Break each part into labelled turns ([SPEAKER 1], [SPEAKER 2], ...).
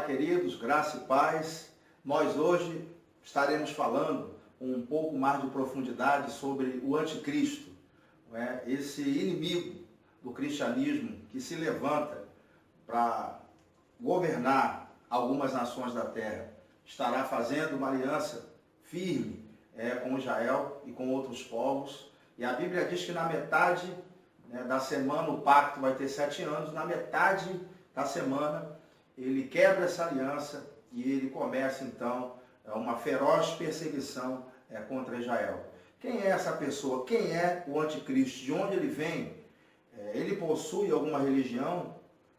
[SPEAKER 1] queridos, graça e paz. Nós hoje estaremos falando um pouco mais de profundidade sobre o anticristo, esse inimigo do cristianismo que se levanta para governar algumas nações da terra. Estará fazendo uma aliança firme com Israel e com outros povos. E a Bíblia diz que na metade da semana, o pacto vai ter 7 anos, na metade da semana ele quebra essa aliança e ele começa então uma feroz perseguição contra Israel. Quem é essa pessoa? Quem é o anticristo? De onde ele vem? Ele possui alguma religião?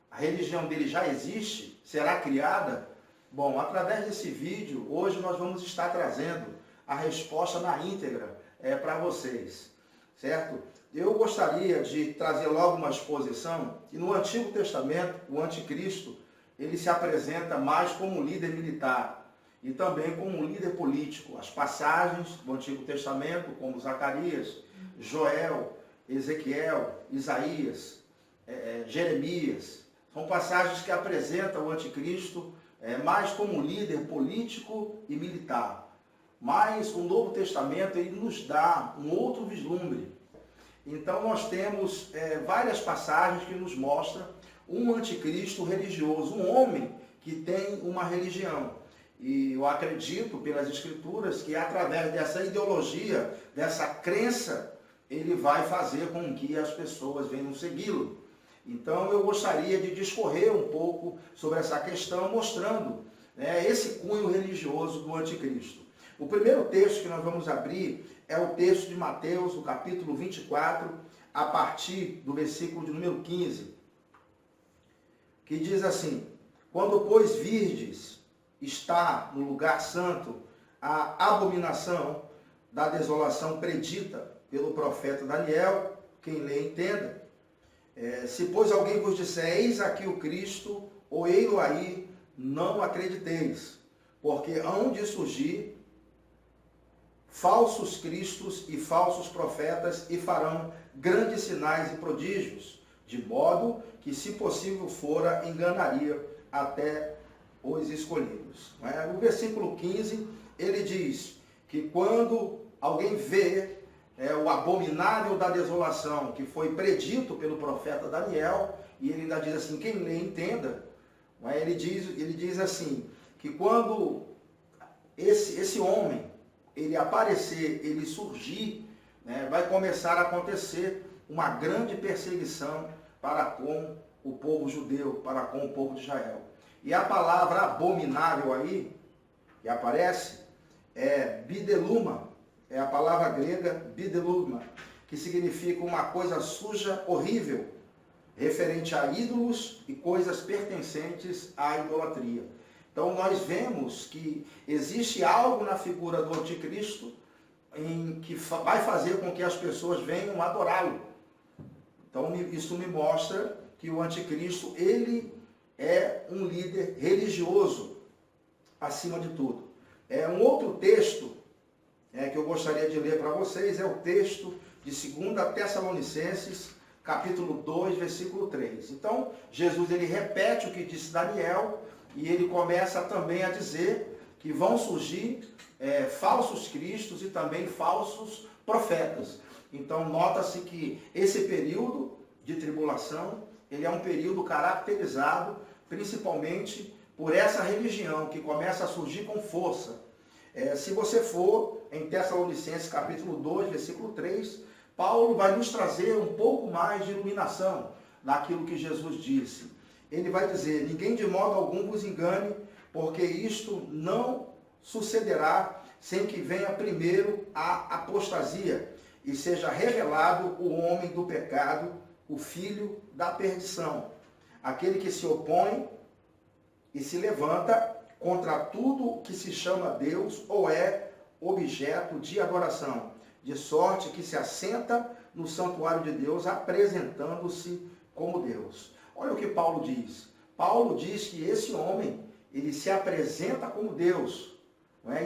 [SPEAKER 1] A religião dele já existe? Será criada? Bom, através desse vídeo, hoje nós vamos estar trazendo a resposta na íntegra para vocês, certo? Eu gostaria de trazer logo uma exposição que no Antigo Testamento, o anticristo, ele se apresenta mais como líder militar e também como líder político. As passagens do Antigo Testamento, como Zacarias, Joel, Ezequiel, Isaías, Jeremias, são passagens que apresentam o anticristo mais como líder político e militar. Mas o Novo Testamento ele nos dá um outro vislumbre. Então nós temos várias passagens que nos mostram um anticristo religioso, um homem que tem uma religião. E eu acredito pelas escrituras que através dessa ideologia, dessa crença, ele vai fazer com que as pessoas venham segui-lo. Então eu gostaria de discorrer um pouco sobre essa questão, mostrando esse cunho religioso do anticristo. O primeiro texto que nós vamos abrir é o texto de Mateus, o capítulo 24, a partir do versículo de número 15, que diz assim: quando, pois, virdes está no lugar santo a abominação da desolação predita pelo profeta Daniel, quem lê entenda. Se, pois, alguém vos disser, eis aqui o Cristo, ou ei-lo aí, não acrediteis, porque hão de surgir falsos cristos e falsos profetas e farão grandes sinais e prodígios, de modo que, se possível fora, enganaria até os escolhidos. No versículo 15, ele diz que quando alguém vê o abominável da desolação, que foi predito pelo profeta Daniel, e ele ainda diz assim, quem lê entenda, ele diz assim, que quando esse homem, ele aparecer, ele surgir, vai começar a acontecer uma grande perseguição para com o povo judeu, para com o povo de Israel. E a palavra abominável aí, que aparece, é bideluma, é a palavra grega bideluma, que significa uma coisa suja, horrível, referente a ídolos e coisas pertencentes à idolatria. Então nós vemos que existe algo na figura do anticristo que vai fazer com que as pessoas venham adorá-lo. Então isso me mostra que o anticristo ele é um líder religioso acima de tudo. Um outro texto que eu gostaria de ler para vocês é o texto de 2 Tessalonicenses, capítulo 2, versículo 3. Então Jesus ele repete o que disse Daniel, e ele começa também a dizer que vão surgir falsos cristos e também falsos profetas. Então, nota-se que esse período de tribulação, ele é um período caracterizado principalmente por essa religião que começa a surgir com força. Se você for em Tessalonicenses, capítulo 2, versículo 3, Paulo vai nos trazer um pouco mais de iluminação daquilo que Jesus disse. Ele vai dizer, ninguém de modo algum vos engane, porque isto não sucederá sem que venha primeiro a apostasia e seja revelado o homem do pecado, o filho da perdição, aquele que se opõe e se levanta contra tudo que se chama Deus ou é objeto de adoração, de sorte que se assenta no santuário de Deus, apresentando-se como Deus. Olha o que Paulo diz. Paulo diz que esse homem, ele se apresenta como Deus,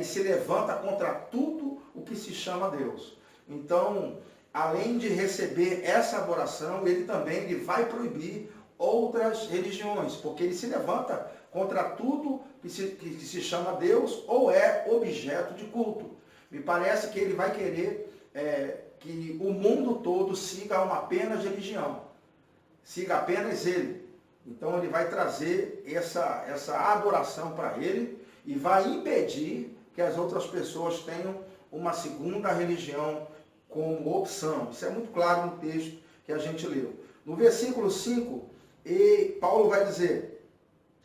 [SPEAKER 1] e se levanta contra tudo o que se chama Deus. Então, além de receber essa adoração, ele vai proibir outras religiões, porque ele se levanta contra tudo que se chama Deus ou é objeto de culto. Me parece que ele vai querer que o mundo todo siga uma apenas religião, siga apenas ele. Então ele vai trazer essa adoração para ele e vai impedir que as outras pessoas tenham uma segunda religião como opção. Isso é muito claro no texto que a gente leu. No versículo 5, Paulo vai dizer: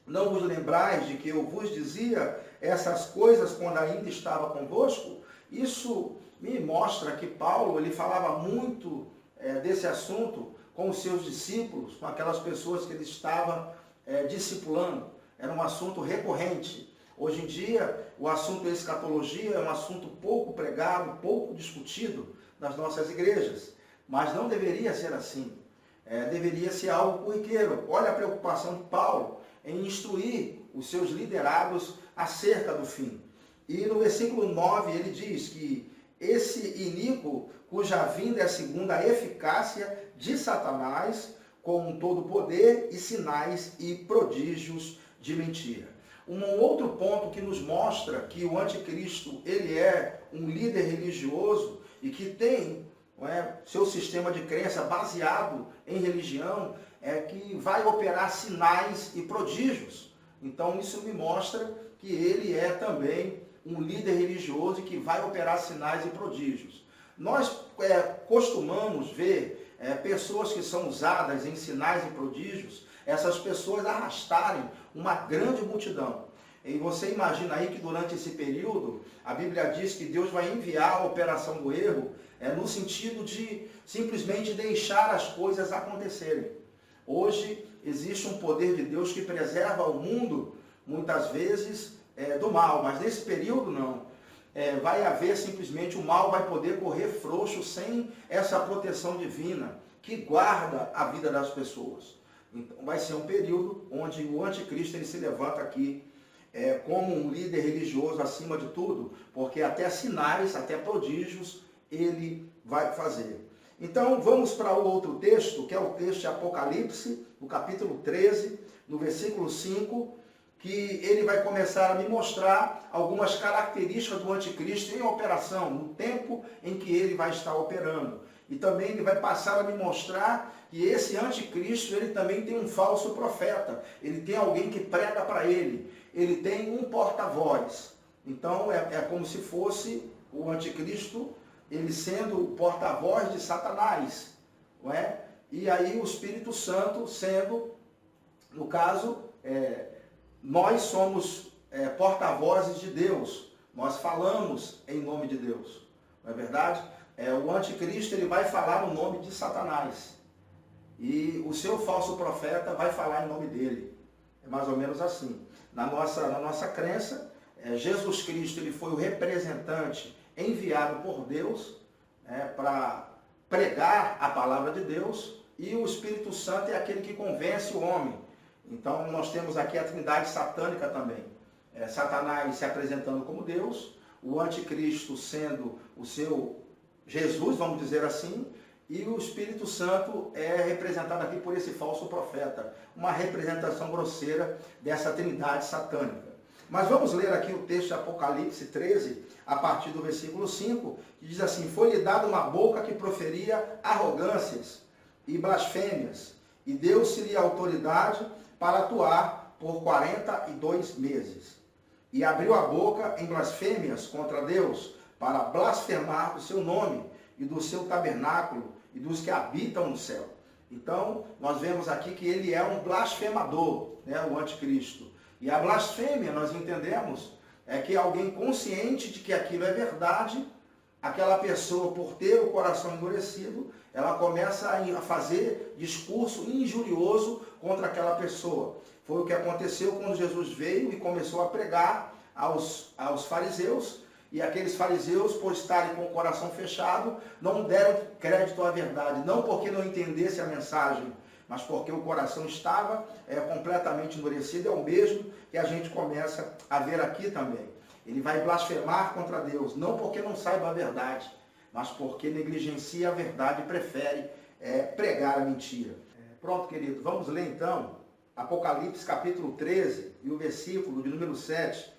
[SPEAKER 1] não vos lembrais de que eu vos dizia essas coisas quando ainda estava convosco? Isso me mostra que Paulo ele falava muito desse assunto com os seus discípulos, com aquelas pessoas que ele estava discipulando. Era um assunto recorrente. Hoje em dia, o assunto escatologia é um assunto pouco pregado, pouco discutido nas nossas igrejas. Mas não deveria ser assim. Deveria ser algo corriqueiro. Olha a preocupação de Paulo em instruir os seus liderados acerca do fim. E no versículo 9 ele diz que esse iníquo, cuja vinda é segundo a eficácia de Satanás, com todo poder e sinais e prodígios de mentira. Um outro ponto que nos mostra que o anticristo ele é um líder religioso e que tem seu sistema de crença baseado em religião, é que vai operar sinais e prodígios. Então isso me mostra que ele é também um líder religioso e que vai operar sinais e prodígios. Nós costumamos ver pessoas que são usadas em sinais e prodígios, essas pessoas arrastarem uma grande multidão. E você imagina aí que durante esse período, a Bíblia diz que Deus vai enviar a operação do erro, no sentido de simplesmente deixar as coisas acontecerem. Hoje existe um poder de Deus que preserva o mundo, muitas vezes, do mal, mas nesse período não. Vai haver simplesmente o mal vai poder correr frouxo sem essa proteção divina que guarda a vida das pessoas. Então vai ser um período onde o anticristo ele se levanta aqui como um líder religioso acima de tudo, porque até sinais, até prodígios ele vai fazer. Então vamos para o outro texto, que é o texto de Apocalipse, no capítulo 13, no versículo 5, que ele vai começar a me mostrar algumas características do anticristo em operação, no tempo em que ele vai estar operando. E também ele vai passar a me mostrar que esse anticristo, ele também tem um falso profeta. Ele tem alguém que prega para ele. Ele tem um porta-voz. Então é como se fosse o anticristo, ele sendo o porta-voz de Satanás. Não é? E aí o Espírito Santo sendo, no caso, nós somos porta-vozes de Deus. Nós falamos em nome de Deus. Não é verdade? O anticristo ele vai falar no nome de Satanás. E o seu falso profeta vai falar em nome dele. É mais ou menos assim. Na nossa crença, Jesus Cristo ele foi o representante enviado por Deus para pregar a palavra de Deus, e o Espírito Santo é aquele que convence o homem. Então nós temos aqui a trindade satânica também. Satanás se apresentando como Deus, o anticristo sendo o seu Jesus, vamos dizer assim, e o Espírito Santo é representado aqui por esse falso profeta, uma representação grosseira dessa trindade satânica. Mas vamos ler aqui o texto de Apocalipse 13, a partir do versículo 5, que diz assim: foi-lhe dada uma boca que proferia arrogâncias e blasfêmias, e deu-se-lhe autoridade para atuar por 42 meses. E abriu a boca em blasfêmias contra Deus, para blasfemar do seu nome e do seu tabernáculo e dos que habitam no céu. Então, nós vemos aqui que ele é um blasfemador, o anticristo. E a blasfêmia, nós entendemos, é que alguém consciente de que aquilo é verdade, aquela pessoa, por ter o coração endurecido, ela começa a fazer discurso injurioso contra aquela pessoa. Foi o que aconteceu quando Jesus veio e começou a pregar aos fariseus, e aqueles fariseus, por estarem com o coração fechado, não deram crédito à verdade, não porque não entendesse a mensagem, mas porque o coração estava completamente endurecido. É o mesmo que a gente começa a ver aqui também. Ele vai blasfemar contra Deus, não porque não saiba a verdade, mas porque negligencia a verdade e prefere pregar a mentira. Pronto, querido, vamos ler então Apocalipse capítulo 13 e o versículo de número 7,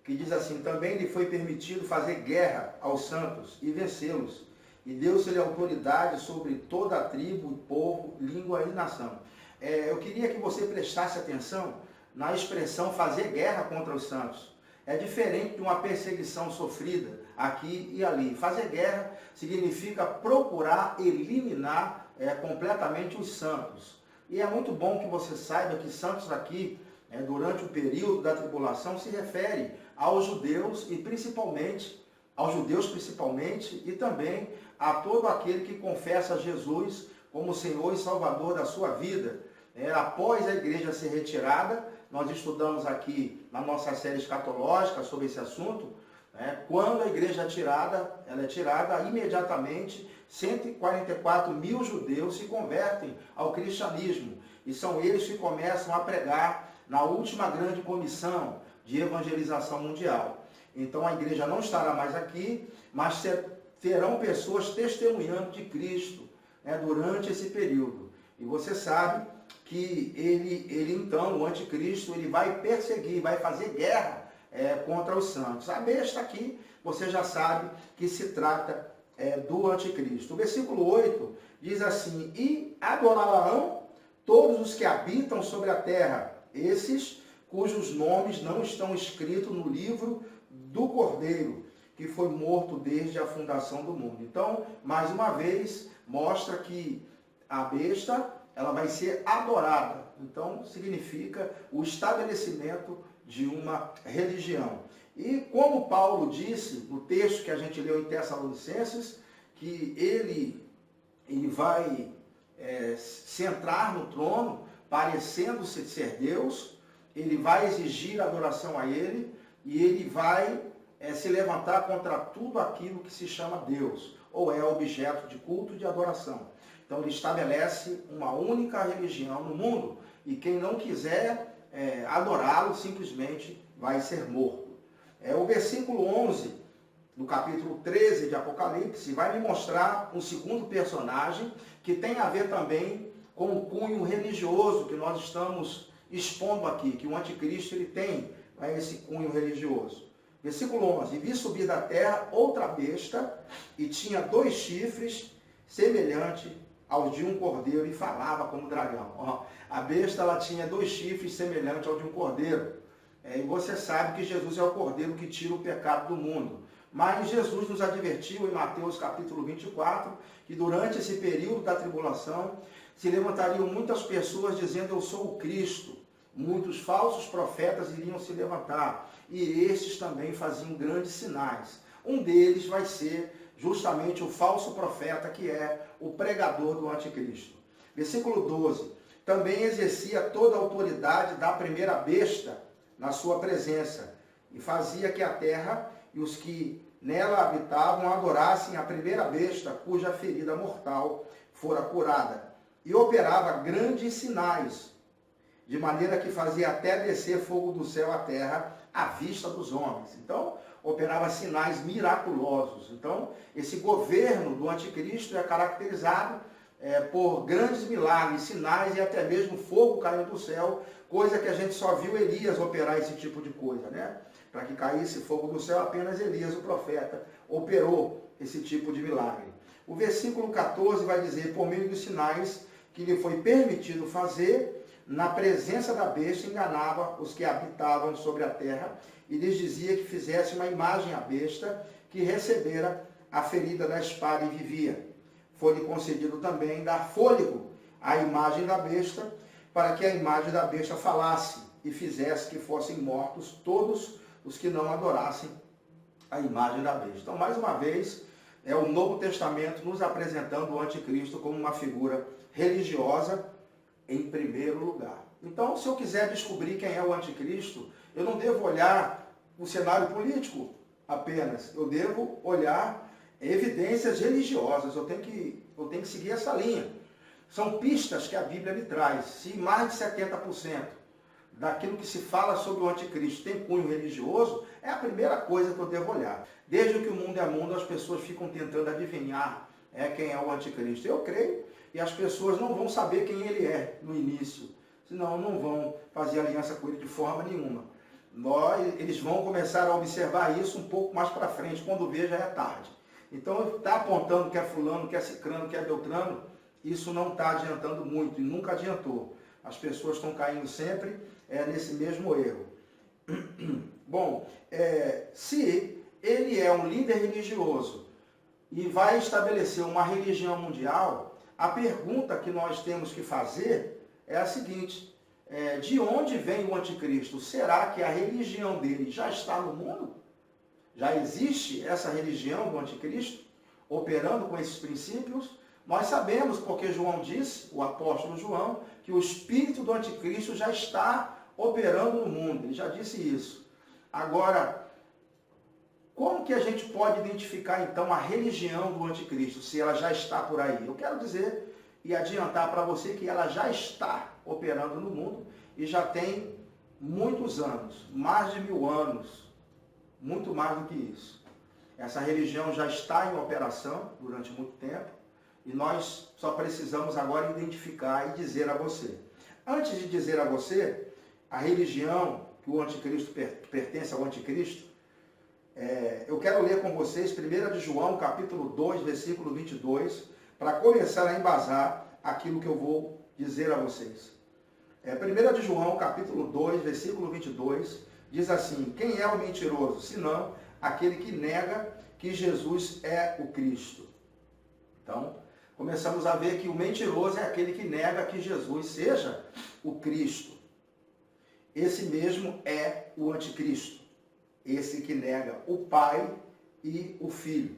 [SPEAKER 1] que diz assim: também lhe foi permitido fazer guerra aos santos e vencê-los, e deu-se-lhe autoridade sobre toda a tribo, povo, língua e nação. Eu queria que você prestasse atenção na expressão fazer guerra contra os santos. É diferente de uma perseguição sofrida aqui e ali. Fazer guerra significa procurar eliminar completamente os santos. E é muito bom que você saiba que santos aqui, durante o período da tribulação, se refere aos judeus e principalmente, e também a todo aquele que confessa Jesus como Senhor e Salvador da sua vida. Após a igreja ser retirada, nós estudamos aqui na nossa série escatológica sobre esse assunto, quando a igreja ela é tirada, imediatamente 144 mil judeus se convertem ao cristianismo. E são eles que começam a pregar na última grande comissão de evangelização mundial. Então a igreja não estará mais aqui, mas terão pessoas testemunhando de Cristo durante esse período. E você sabe que ele então, o anticristo, ele vai perseguir, vai fazer guerra contra os santos. A besta aqui, você já sabe que se trata do anticristo. O versículo 8 diz assim: e adorarão todos os que habitam sobre a terra, esses cujos nomes não estão escritos no livro do Cordeiro, que foi morto desde a fundação do mundo. Então, mais uma vez, mostra que a besta, ela vai ser adorada. Então, significa o estabelecimento de uma religião. E como Paulo disse no texto que a gente leu em Tessalonicenses, que ele vai sentar no trono, parecendo-se ser Deus, ele vai exigir adoração a ele, e ele vai se levantar contra tudo aquilo que se chama Deus, ou é objeto de culto e de adoração. Então ele estabelece uma única religião no mundo, e quem não quiser adorá-lo simplesmente vai ser morto. O versículo 11 do capítulo 13 de Apocalipse vai me mostrar um segundo personagem que tem a ver também com o cunho religioso que nós estamos expondo aqui, que o anticristo ele tem esse cunho religioso. Versículo 11: vi subir da terra outra besta, e tinha 2 chifres, semelhante aos de um cordeiro, e falava como dragão. A besta ela tinha 2 chifres, semelhante ao de um cordeiro. E você sabe que Jesus é o cordeiro que tira o pecado do mundo. Mas Jesus nos advertiu em Mateus capítulo 24, que durante esse período da tribulação, se levantariam muitas pessoas dizendo: eu sou o Cristo. Muitos falsos profetas iriam se levantar, e estes também faziam grandes sinais. Um deles vai ser justamente o falso profeta, que é o pregador do anticristo. Versículo 12: também exercia toda a autoridade da primeira besta na sua presença, e fazia que a terra e os que nela habitavam adorassem a primeira besta, cuja ferida mortal fora curada, e operava grandes sinais, de maneira que fazia até descer fogo do céu à terra à vista dos homens. Então, operava sinais miraculosos. Então, esse governo do anticristo é caracterizado por grandes milagres, sinais e até mesmo fogo caindo do céu, coisa que a gente só viu Elias operar esse tipo de coisa, né? Para que caísse fogo do céu, apenas Elias, o profeta, operou esse tipo de milagre. O versículo 14 vai dizer: por meio dos sinais que lhe foi permitido fazer, na presença da besta enganava os que habitavam sobre a terra, e lhes dizia que fizesse uma imagem à besta, que recebera a ferida da espada e vivia. Foi-lhe concedido também dar fôlego à imagem da besta, para que a imagem da besta falasse e fizesse que fossem mortos todos os que não adorassem a imagem da besta. Então, mais uma vez, o Novo Testamento nos apresentando o anticristo como uma figura religiosa em primeiro lugar. Então, se eu quiser descobrir quem é o anticristo, eu não devo olhar o cenário político apenas, eu devo olhar evidências religiosas, eu tenho que seguir essa linha. São pistas que a Bíblia me traz. Se mais de 70% daquilo que se fala sobre o anticristo tem cunho religioso, é a primeira coisa que eu devo olhar. Desde que o mundo é mundo, as pessoas ficam tentando adivinhar quem é o anticristo. Eu creio, e as pessoas não vão saber quem ele é no início. senão não vão fazer aliança com ele de forma nenhuma. Eles vão começar a observar isso um pouco mais para frente, quando vê já é tarde. Então, está apontando que é fulano, que é cicrano, que é beltrano, isso não está adiantando muito, e nunca adiantou. As pessoas estão caindo sempre nesse mesmo erro. Bom, se ele é um líder religioso e vai estabelecer uma religião mundial, a pergunta que nós temos que fazer é a seguinte: de onde vem o anticristo? Será que a religião dele já está no mundo? Já existe essa religião do anticristo, operando com esses princípios? Nós sabemos, porque João disse, o apóstolo João, que o espírito do anticristo já está operando no mundo. Ele já disse isso. Agora, como que a gente pode identificar então a religião do anticristo, se ela já está por aí? Eu quero dizer e adiantar para você que ela já está operando no mundo e já tem muitos anos, mais de 1000 anos, muito mais do que isso. Essa religião já está em operação durante muito tempo e nós só precisamos agora identificar e dizer a você. Antes de dizer a você a religião que o anticristo pertence ao anticristo, eu quero ler com vocês 1 de João, capítulo 2, versículo 22, para começar a embasar aquilo que eu vou dizer a vocês. 1 de João, capítulo 2, versículo 22, diz assim: quem é o mentiroso, senão aquele que nega que Jesus é o Cristo? Então, começamos a ver que o mentiroso é aquele que nega que Jesus seja o Cristo. Esse mesmo é o anticristo. Esse que nega o Pai e o Filho.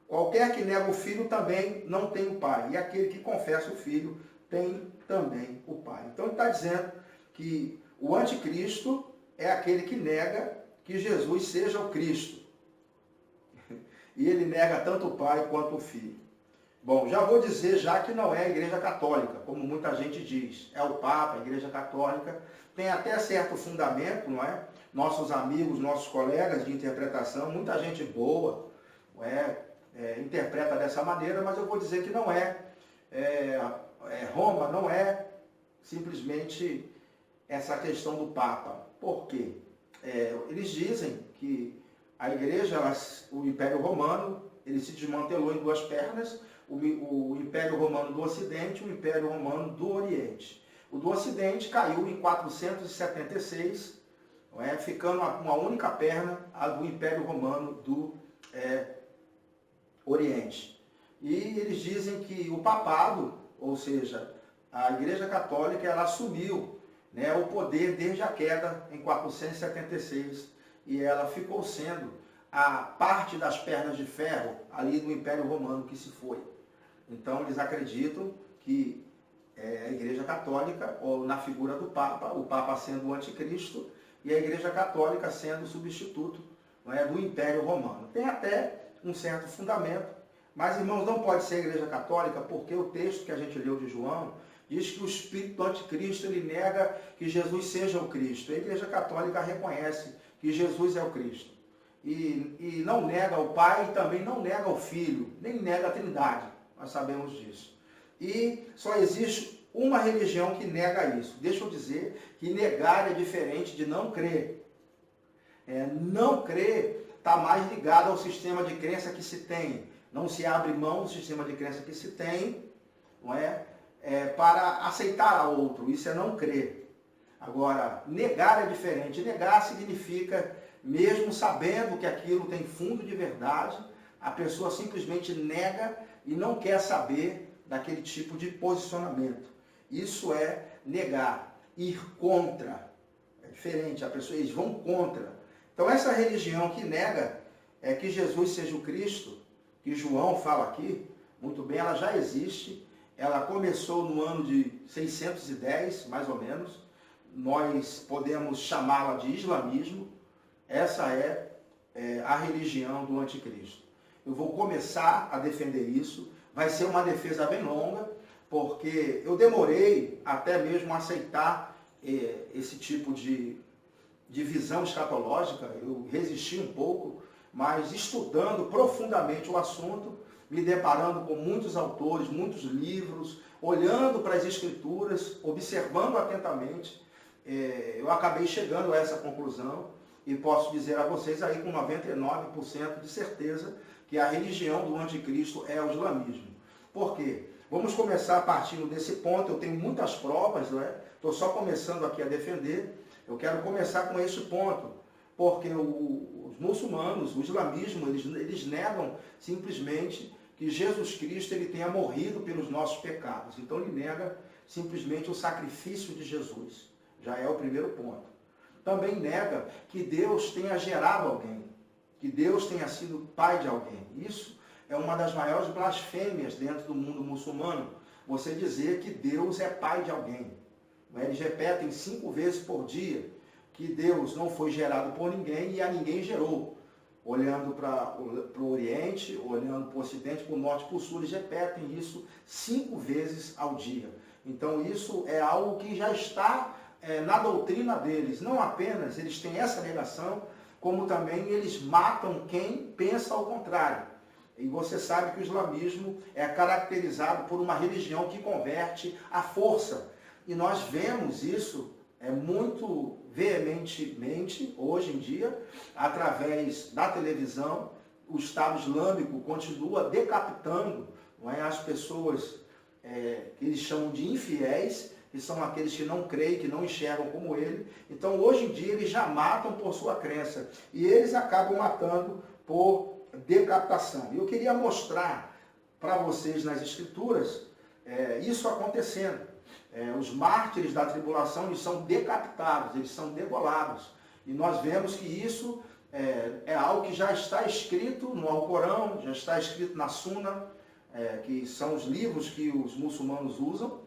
[SPEAKER 1] Qualquer que nega o Filho também não tem o Pai. E aquele que confessa o Filho tem também o Pai. Então ele está dizendo que o anticristo é aquele que nega que Jesus seja o Cristo. E ele nega tanto o Pai quanto o Filho. Bom, já vou dizer já que não é a Igreja Católica, como muita gente diz. É o Papa, a Igreja Católica. Tem até certo fundamento, não é? Nossos amigos, nossos colegas de interpretação, muita gente boa, interpreta dessa maneira, mas eu vou dizer que não é. Roma não é simplesmente essa questão do Papa. Por quê? Eles dizem que a Igreja, o Império Romano, ele se desmantelou em duas pernas, o Império Romano do Ocidente e o Império Romano do Oriente. O do Ocidente caiu em 476, ficando uma única perna, a do Império Romano do Oriente. E eles dizem que o papado, ou seja, a Igreja Católica, ela assumiu o poder desde a queda em 476 e ela ficou sendo a parte das pernas de ferro ali do Império Romano que se foi. Então eles acreditam que a Igreja Católica, ou na figura do Papa, o Papa sendo o anticristo e a Igreja Católica sendo o substituto do Império Romano. Tem até um certo fundamento, mas, irmãos, não pode ser a Igreja Católica, porque o texto que a gente leu de João diz que o espírito do anticristo ele nega que Jesus seja o Cristo. A Igreja Católica reconhece que Jesus é o Cristo. E não nega o Pai e também não nega o Filho, nem nega a Trindade. Nós sabemos disso. E só existe uma religião que nega isso. Deixa eu dizer que negar é diferente de não crer. Não crer está mais ligado ao sistema de crença que se tem. Não se abre mão do sistema de crença que se tem, para aceitar a outro. Isso é não crer. Agora, negar é diferente. Negar significa, mesmo sabendo que aquilo tem fundo de verdade, a pessoa simplesmente nega e não quer saber daquele tipo de posicionamento. Isso é negar, ir contra. É diferente, eles vão contra. Então essa religião que nega que Jesus seja o Cristo, que João fala aqui, muito bem, ela já existe. Ela começou no ano de 610, mais ou menos. Nós podemos chamá-la de islamismo. Essa é a religião do anticristo. Eu vou começar a defender isso. Vai ser uma defesa bem longa, porque eu demorei até mesmo a aceitar esse tipo de visão escatológica. Eu resisti um pouco, mas estudando profundamente o assunto, me deparando com muitos autores, muitos livros, olhando para as Escrituras, observando atentamente, eu acabei chegando a essa conclusão e posso dizer a vocês aí com 99% de certeza que a religião do anticristo é o islamismo. Por quê? Vamos começar partindo desse ponto. Eu tenho muitas provas, não é? Estou só começando aqui a defender. Eu quero começar com esse ponto, porque os muçulmanos, o islamismo, eles negam simplesmente que Jesus Cristo ele tenha morrido pelos nossos pecados. Então ele nega simplesmente o sacrifício de Jesus. Já é o primeiro ponto. Também nega que Deus tenha gerado alguém, que Deus tenha sido pai de alguém. Isso é uma das maiores blasfêmias dentro do mundo muçulmano, você dizer que Deus é pai de alguém. Eles repetem 5 vezes por dia que Deus não foi gerado por ninguém e a ninguém gerou. Olhando para o Oriente, olhando para o Ocidente, para o Norte, para o Sul, eles repetem isso 5 vezes ao dia. Então isso é algo que já está na doutrina deles. Não apenas eles têm essa negação, como também eles matam quem pensa ao contrário. E você sabe que o islamismo é caracterizado por uma religião que converte à força. E nós vemos isso muito veementemente, hoje em dia, através da televisão. O Estado Islâmico continua decapitando, não é, as pessoas que eles chamam de infiéis, que são aqueles que não creem, que não enxergam como ele. Então, hoje em dia, eles já matam por sua crença. E eles acabam matando por decapitação. Eu queria mostrar para vocês nas Escrituras isso acontecendo. Os mártires da tribulação, eles são decapitados, eles são degolados. E nós vemos que isso é algo que já está escrito no Alcorão, já está escrito na Suna, que são os livros que os muçulmanos usam,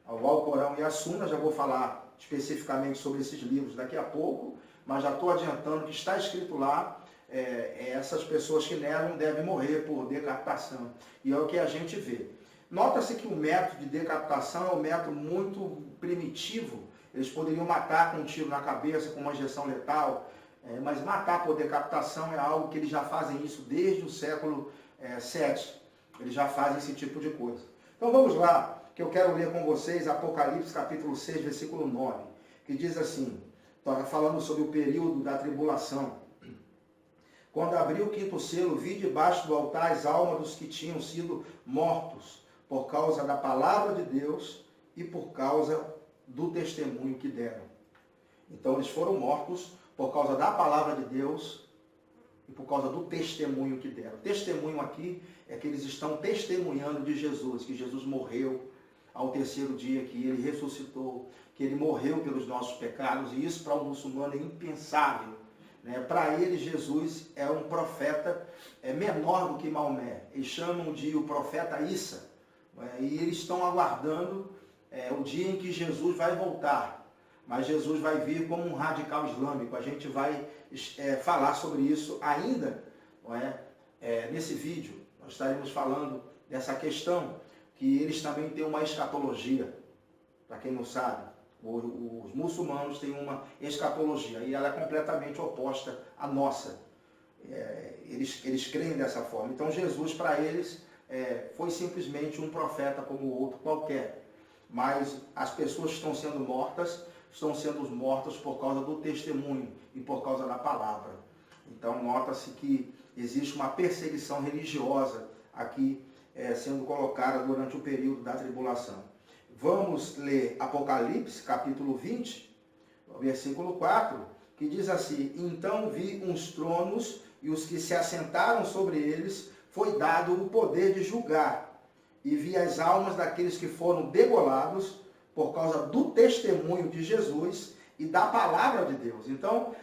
[SPEAKER 1] o Alcorão e a Suna. Já vou falar especificamente sobre esses livros daqui a pouco, mas já estou adiantando que está escrito lá. Essas pessoas que negam devem morrer por decapitação. E é o que a gente vê. Nota-se que o método de decapitação é um método muito primitivo. Eles poderiam matar com um tiro na cabeça, com uma injeção letal, mas matar por decapitação é algo que eles já fazem isso desde o século VII. Eles já fazem esse tipo de coisa. Então vamos lá, que eu quero ler com vocês Apocalipse capítulo 6, versículo 9, que diz assim, falando sobre o período da tribulação. Quando abriu o 5º selo, vi debaixo do altar as almas dos que tinham sido mortos por causa da palavra de Deus e por causa do testemunho que deram. Então eles foram mortos por causa da palavra de Deus e por causa do testemunho que deram. O testemunho aqui é que eles estão testemunhando de Jesus, que Jesus morreu ao 3º dia, que ele ressuscitou, que ele morreu pelos nossos pecados, e isso para um muçulmano é impensável. Para ele, Jesus é um profeta menor do que Maomé. Eles chamam de o profeta Issa. E eles estão aguardando o dia em que Jesus vai voltar. Mas Jesus vai vir como um radical islâmico. A gente vai falar sobre isso ainda, nesse vídeo. Nós estaremos falando dessa questão, que eles também têm uma escatologia. Para quem não sabe. Os muçulmanos têm uma escatologia e ela é completamente oposta à nossa. Eles creem dessa forma. Então Jesus, para eles, foi simplesmente um profeta como o outro qualquer. Mas as pessoas que estão sendo mortas por causa do testemunho e por causa da palavra. Então nota-se que existe uma perseguição religiosa aqui sendo colocada durante o período da tribulação. Vamos ler Apocalipse, capítulo 20, versículo 4, que diz assim, então vi uns tronos e os que se assentaram sobre eles foi dado o poder de julgar. E vi as almas daqueles que foram degolados por causa do testemunho de Jesus e da palavra de Deus. Então,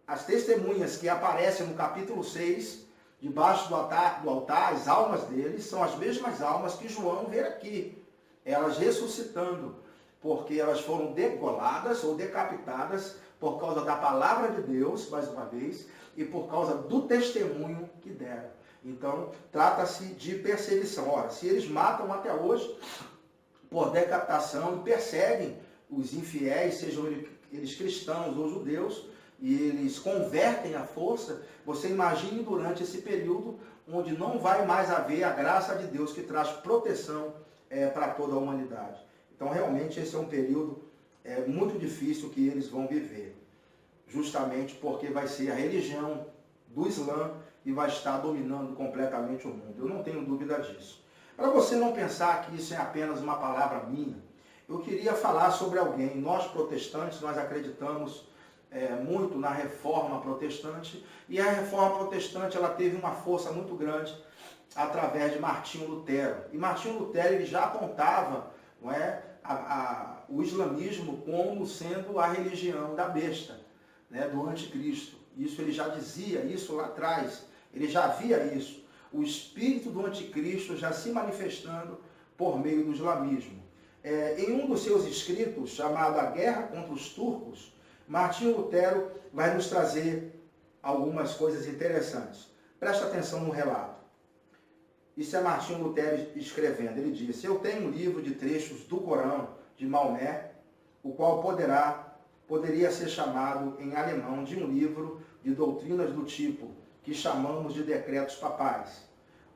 [SPEAKER 1] as testemunhas que aparecem no capítulo 6, debaixo do altar, as almas deles, são as mesmas almas que João vê aqui. Elas ressuscitando, porque elas foram degoladas ou decapitadas por causa da palavra de Deus, mais uma vez, e por causa do testemunho que deram. Então, trata-se de perseguição. Ora, se eles matam até hoje por decapitação e perseguem os infiéis, sejam eles cristãos ou judeus, e eles convertem a força, você imagine durante esse período onde não vai mais haver a graça de Deus que traz proteção para toda a humanidade. Então, realmente, esse é um período muito difícil que eles vão viver, justamente porque vai ser a religião do Islã e vai estar dominando completamente o mundo. Eu não tenho dúvida disso. Para você não pensar que isso é apenas uma palavra minha, eu queria falar sobre alguém. Nós protestantes, nós acreditamos muito na reforma protestante, e a reforma protestante ela teve uma força muito grande através de Martinho Lutero. E Martinho Lutero ele já apontava, não é, o islamismo como sendo a religião da besta, né, do anticristo. Isso ele já dizia isso lá atrás, ele já via isso. O espírito do anticristo já se manifestando por meio do islamismo. Em um dos seus escritos, chamado A Guerra contra os Turcos, Martinho Lutero vai nos trazer algumas coisas interessantes. Presta atenção no relato. Isso é Martinho Lutero escrevendo. Ele disse: eu tenho um livro de trechos do Corão de Maomé, o qual poderia ser chamado em alemão de um livro de doutrinas do tipo que chamamos de decretos papais.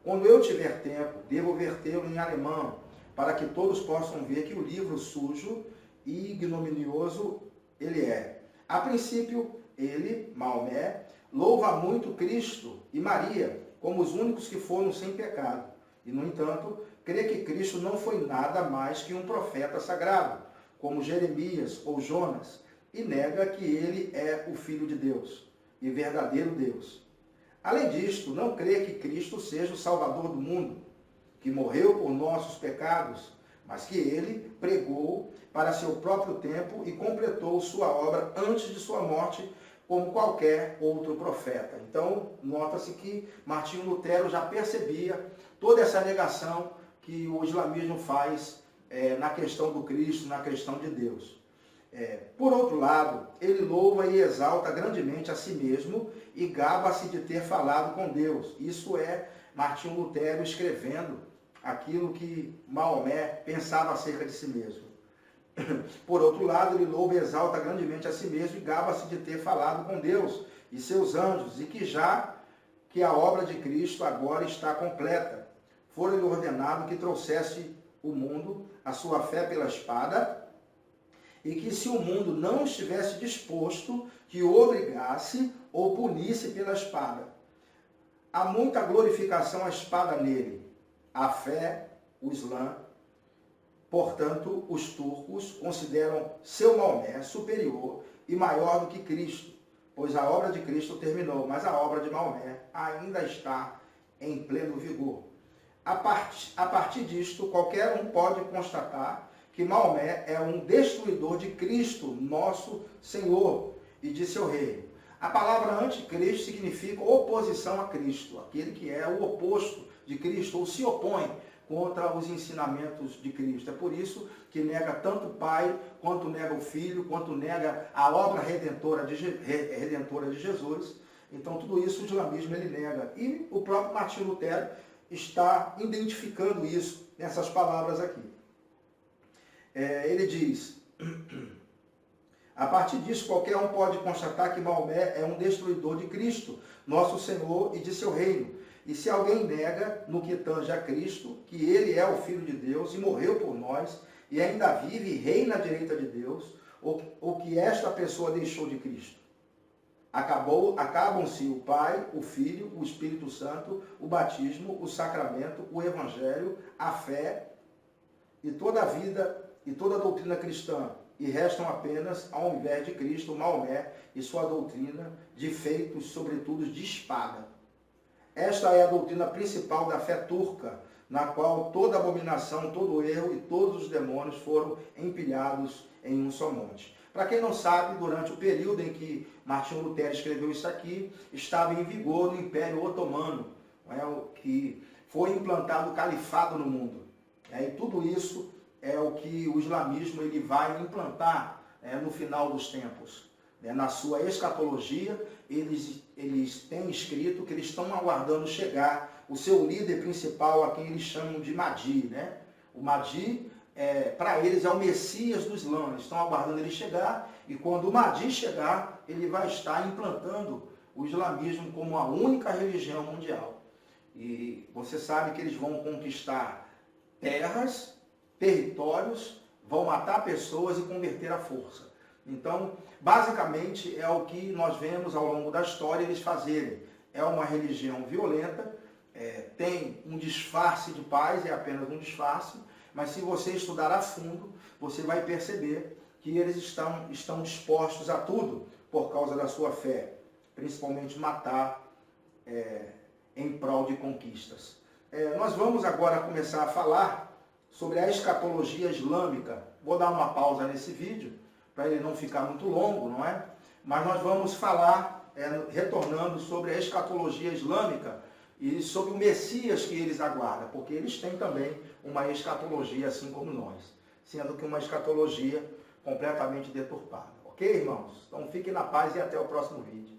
[SPEAKER 1] Quando eu tiver tempo, devo vertê-lo em alemão, para que todos possam ver que o livro sujo e ignominioso ele é. A princípio, ele, Maomé, louva muito Cristo e Maria como os únicos que foram sem pecado. E, no entanto, crê que Cristo não foi nada mais que um profeta sagrado, como Jeremias ou Jonas, e nega que ele é o Filho de Deus e verdadeiro Deus. Além disto, não crê que Cristo seja o Salvador do mundo, que morreu por nossos pecados, mas que ele pregou para seu próprio tempo e completou sua obra antes de sua morte, como qualquer outro profeta. Então, nota-se que Martinho Lutero já percebia toda essa negação que o islamismo faz na questão do Cristo, na questão de Deus. Por outro lado, ele louva e exalta grandemente a si mesmo e gaba-se de ter falado com Deus. Isso é Martinho Lutero escrevendo aquilo que Maomé pensava acerca de si mesmo. Por outro lado, ele louva e exalta grandemente a si mesmo e gaba-se de ter falado com Deus e seus anjos, e que a obra de Cristo agora está completa. Fora-lhe ordenado que trouxesse o mundo a sua fé pela espada, e que se o mundo não estivesse disposto, que o obrigasse ou punisse pela espada. Há muita glorificação à espada nele. A fé, o Islã, portanto, os turcos consideram seu Maomé superior e maior do que Cristo, pois a obra de Cristo terminou, mas a obra de Maomé ainda está em pleno vigor. A partir disto, qualquer um pode constatar que Maomé é um destruidor de Cristo, nosso Senhor, e de seu reino. A palavra anticristo significa oposição a Cristo, aquele que é o oposto de Cristo, ou se opõe contra os ensinamentos de Cristo. É por isso que nega tanto o Pai, quanto nega o Filho, quanto nega a obra redentora de Jesus. Então, tudo isso o islamismo ele nega. E o próprio Martinho Lutero está identificando isso nessas palavras aqui. Ele diz: a partir disso, qualquer um pode constatar que Maomé é um destruidor de Cristo, nosso Senhor, e de seu reino. E se alguém nega, no que tange a Cristo, que ele é o Filho de Deus e morreu por nós, e ainda vive e reina à direita de Deus, ou que esta pessoa deixou de Cristo. Acabam-se o Pai, o Filho, o Espírito Santo, o batismo, o sacramento, o Evangelho, a fé e toda a vida e toda a doutrina cristã, e restam apenas, ao invés de Cristo, Maomé e sua doutrina de feitos, sobretudo de espada. Esta é a doutrina principal da fé turca, na qual toda abominação, todo erro e todos os demônios foram empilhados em um só monte. Para quem não sabe, durante o período em que Martinho Lutero escreveu isso aqui, estava em vigor o Império Otomano, que foi implantado o califado no mundo. E tudo isso é o que o islamismo ele vai implantar no final dos tempos. Na sua escatologia, eles têm escrito que eles estão aguardando chegar o seu líder principal, a quem eles chamam de Mahdi. O Mahdi, para eles, é o Messias do Islã. Eles estão aguardando ele chegar, e quando o Mahdi chegar, ele vai estar implantando o islamismo como a única religião mundial. E você sabe que eles vão conquistar terras, territórios, vão matar pessoas e converter à força. Então, basicamente, é o que nós vemos ao longo da história eles fazerem. É uma religião violenta, tem um disfarce de paz, é apenas um disfarce, mas se você estudar a fundo, você vai perceber que eles estão dispostos a tudo por causa da sua fé, principalmente matar em prol de conquistas. Nós vamos agora começar a falar sobre a escatologia islâmica. Vou dar uma pausa nesse vídeo, para ele não ficar muito longo, não é? Mas nós vamos falar, retornando sobre a escatologia islâmica e sobre o Messias que eles aguardam, porque eles têm também uma escatologia assim como nós, sendo que uma escatologia completamente deturpada. Ok, irmãos? Então fiquem na paz e até o próximo vídeo.